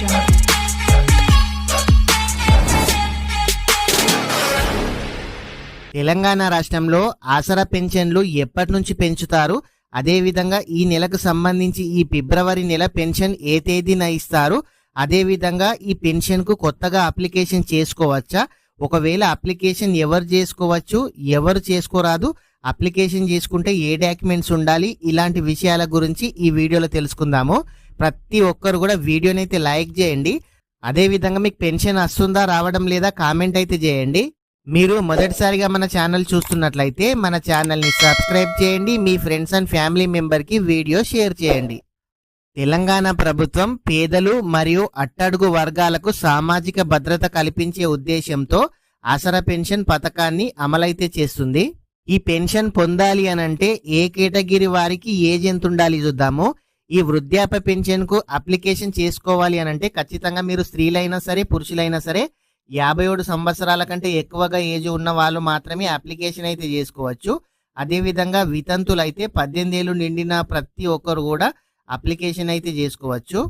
jungle. Telangana రాష్ట్రంలో ఆసరా పెన్షన్లు ఎప్పటి నుంచి పెంచుతారు, అదేవిధంగా ఈ నెలకు సంబంధించి ఈ ఫిబ్రవరి నెల పెన్షన్ ఏ తేదీన ఇస్తారు, అదేవిధంగా ఈ పెన్షన్కు కొత్తగా అప్లికేషన్ చేసుకోవచ్చా, ఒకవేళ అప్లికేషన్ ఎవరు చేసుకోవచ్చు ఎవరు చేసుకోరాదు, అప్లికేషన్ చేసుకుంటే ఏ డాక్యుమెంట్స్ ఉండాలి, ఇలాంటి విషయాల గురించి ఈ వీడియోలో తెలుసుకుందాము. ప్రతి ఒక్కరు కూడా వీడియోని అయితే లైక్ చేయండి. అదేవిధంగా మీకు పెన్షన్ వస్తుందా రావడం లేదా కామెంట్ అయితే చేయండి. మీరు మొదటిసారిగా మన ఛానల్ చూస్తున్నట్లయితే మన ఛానల్ని సబ్స్క్రైబ్ చేయండి. మీ ఫ్రెండ్స్ అండ్ ఫ్యామిలీ మెంబర్కి వీడియో షేర్ చేయండి. తెలంగాణ ప్రభుత్వం పేదలు మరియు అట్టడుగు వర్గాలకు సామాజిక భద్రత కల్పించే ఉద్దేశంతో ఆసరా పెన్షన్ పథకాన్ని అమలైతే చేస్తుంది. ఈ పెన్షన్ పొందాలి అనంటే ఏ కేటగిరీ వారికి ఏజ్ ఎంత ఉండాలి చూద్దాము. ఈ వృద్ధాప్య పెన్షన్కు అప్లికేషన్ చేసుకోవాలి అనంటే ఖచ్చితంగా మీరు స్త్రీలైనా సరే పురుషులైనా సరే 57 సంవత్సరాల కంటే ఎక్కువగా ఏజ్ ఉన్న వాళ్ళు మాత్రమే అప్లికేషన్ అయితే చేసుకోవచ్చు. అదేవిధంగా వితంతులైతే 18 ఏళ్ళు నిండిన ప్రతి ఒక్కరు కూడా అప్లికేషన్ అయితే చేసుకోవచ్చు.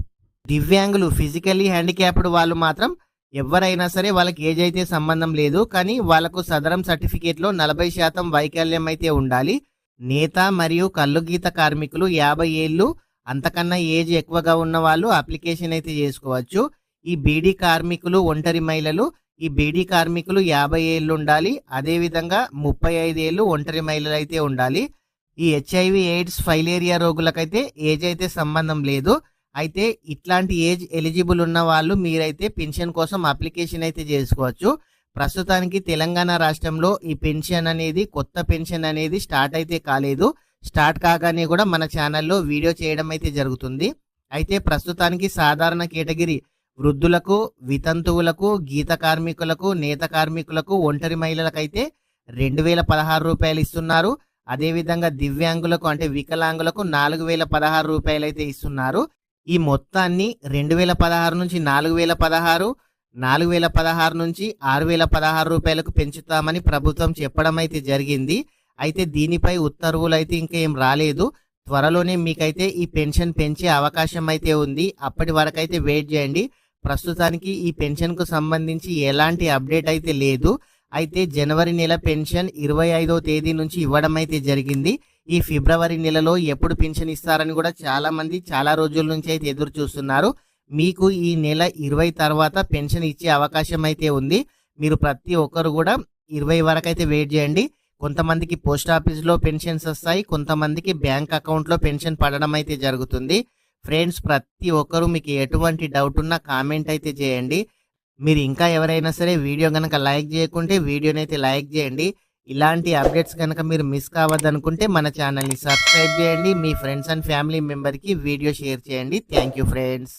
దివ్యాంగులు ఫిజికల్లీ హ్యాండిక్యాప్డ్ వాళ్ళు మాత్రం ఎవరైనా సరే వాళ్ళకి ఏజ్ అయితే సంబంధం లేదు, కానీ వాళ్ళకు సదరం సర్టిఫికేట్లో 40% వైకల్యం అయితే ఉండాలి. నేత మరియు కల్లుగీత కార్మికులు 50 ఏళ్ళు అంతకన్నా ఏజ్ ఎక్కువగా ఉన్న వాళ్ళు అప్లికేషన్ అయితే చేసుకోవచ్చు. ఈ బీడీ కార్మికులు ఒంటరి మహిళలు, ఈ బీడీ కార్మికులు 50 ఏళ్ళు ఉండాలి. అదేవిధంగా 35 ఏళ్ళు ఒంటరి మహిళలు అయితే ఉండాలి. ఈ HIV ఎయిడ్స్ ఫైలేరియా రోగులకైతే ఏజ్ అయితే సంబంధం లేదు. అయితే ఇట్లాంటి ఏజ్ ఎలిజిబుల్ ఉన్న వాళ్ళు మీరైతే పెన్షన్ కోసం అప్లికేషన్ అయితే చేసుకోవచ్చు. ప్రస్తుతానికి తెలంగాణ రాష్ట్రంలో ఈ పెన్షన్ అనేది కొత్త పెన్షన్ అనేది స్టార్ట్ అయితే కాలేదు. స్టార్ట్ కాగానే కూడా మన ఛానల్లో వీడియో చేయడం అయితే జరుగుతుంది. అయితే ప్రస్తుతానికి సాధారణ కేటగిరీ వృద్ధులకు, వితంతువులకు, గీత కార్మికులకు, నేత కార్మికులకు, ఒంటరి మహిళలకైతే 2016 రూపాయలు ఇస్తున్నారు. అదేవిధంగా దివ్యాంగులకు అంటే వికలాంగులకు 4016 రూపాయలు అయితే ఇస్తున్నారు. ఈ మొత్తాన్ని 2016 నుంచి 4016, 4016 నుంచి 6016 రూపాయలకు పెంచుతామని ప్రభుత్వం చెప్పడం అయితే జరిగింది. అయితే దీనిపై ఉత్తర్వులు అయితే ఇంకా ఏం రాలేదు. త్వరలోనే మీకైతే ఈ పెన్షన్ పెంచే అవకాశం అయితే ఉంది. అప్పటి వరకు అయితే వెయిట్ చేయండి. ప్రస్తుతానికి ఈ పెన్షన్కు సంబంధించి ఎలాంటి అప్డేట్ అయితే లేదు. అయితే జనవరి నెల పెన్షన్ 25వ తేదీ నుంచి ఇవ్వడం అయితే జరిగింది. ఈ ఫిబ్రవరి నెలలో ఎప్పుడు పెన్షన్ ఇస్తారని కూడా చాలా మంది చాలా రోజుల నుంచి అయితే ఎదురు చూస్తున్నారు. మీకు ఈ నెల 20 తర్వాత పెన్షన్ ఇచ్చే అవకాశం అయితే ఉంది. మీరు ప్రతి ఒక్కరు కూడా 20 వరకు అయితే వెయిట్ చేయండి. కొంతమందికి పోస్ట్ ఆఫీస్లో పెన్షన్స్ వస్తాయి, కొంతమందికి బ్యాంక్ అకౌంట్లో పెన్షన్ పడడం అయితే జరుగుతుంది. ఫ్రెండ్స్, ప్రతి ఒక్కరు మీకు ఎటువంటి డౌట్ ఉన్నా కామెంట్ అయితే చేయండి. మీరు ఇంకా ఎవరైనా సరే వీడియో కనుక లైక్ చేయకుంటే వీడియోని అయితే లైక్ చేయండి. ఇలాంటి అప్డేట్స్ కనుక మీరు మిస్ కావద్దనుకుంటే మన ఛానల్ని సబ్స్క్రైబ్ చేయండి. మీ ఫ్రెండ్స్ అండ్ ఫ్యామిలీ మెంబర్కి వీడియో షేర్ చేయండి. Thank you friends.